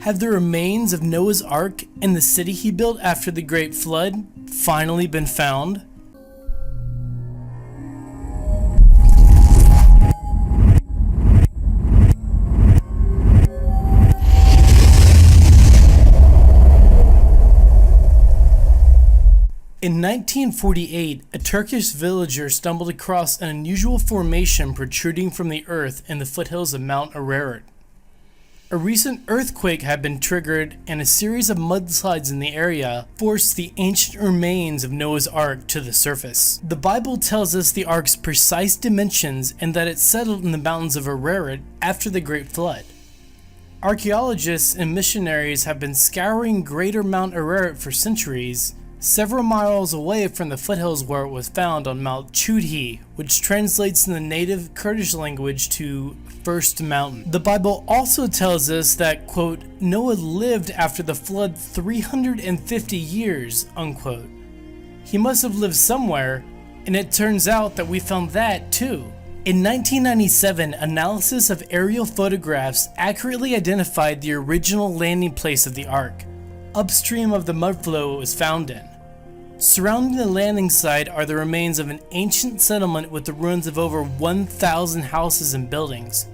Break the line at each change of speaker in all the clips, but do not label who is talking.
Have the remains of Noah's Ark and the city he built after the Great Flood finally been found? In 1948, a Turkish villager stumbled across an unusual formation protruding from the earth in the foothills of Mount Ararat. A recent earthquake had been triggered, and a series of mudslides in the area forced the ancient remains of Noah's Ark to the surface. The Bible tells us the Ark's precise dimensions and that it settled in the mountains of Ararat after the Great Flood. Archaeologists and missionaries have been scouring greater Mount Ararat for centuries, several miles away from the foothills where it was found on Mount Chudhi, which translates in the native Kurdish language to First Mountain. The Bible also tells us that, quote, Noah lived after the flood 350 years, unquote. He must have lived somewhere, and it turns out that we found that too. In 1997, analysis of aerial photographs accurately identified the original landing place of the Ark, upstream of the mudflow it was found in. Surrounding the landing site are the remains of an ancient settlement with the ruins of over 1,000 houses and buildings,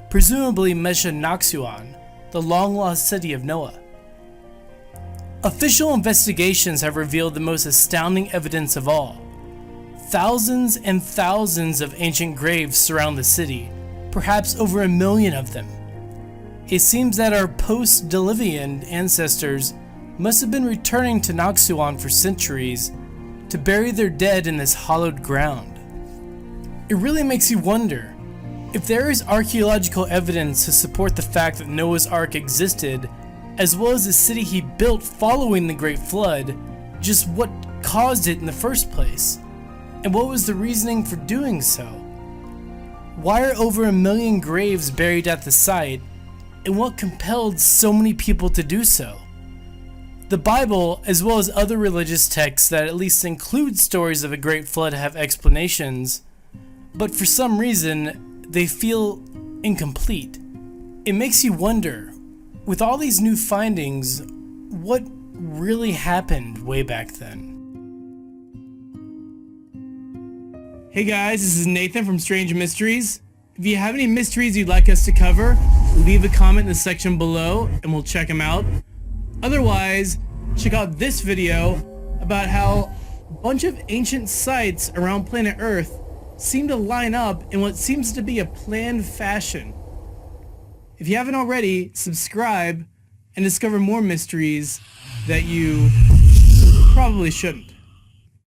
presumably Mesha Naksuan, the long-lost city of Noah. Official investigations have revealed the most astounding evidence of all. Thousands and thousands of ancient graves surround the city, perhaps over 1 million of them. It seems that our post-Diluvian ancestors must have been returning to Naksuan for centuries to bury their dead in this hollowed ground. It really makes you wonder, if there is archaeological evidence to support the fact that Noah's Ark existed, as well as the city he built following the Great Flood, just what caused it in the first place? And what was the reasoning for doing so? Why are over 1 million graves buried at the site, and what compelled so many people to do so? The Bible, as well as other religious texts that at least include stories of a great flood, have explanations, but for some reason, they feel incomplete. It makes you wonder, with all these new findings, what really happened way back then? Hey guys, this is Nathan from Strange Mysteries. If you have any mysteries you'd like us to cover, leave a comment in the section below and we'll check them out. Otherwise, check out this video about how a bunch of ancient sites around planet Earth seem to line up in what seems to be a planned fashion. If you haven't already, subscribe and discover more mysteries that you probably shouldn't.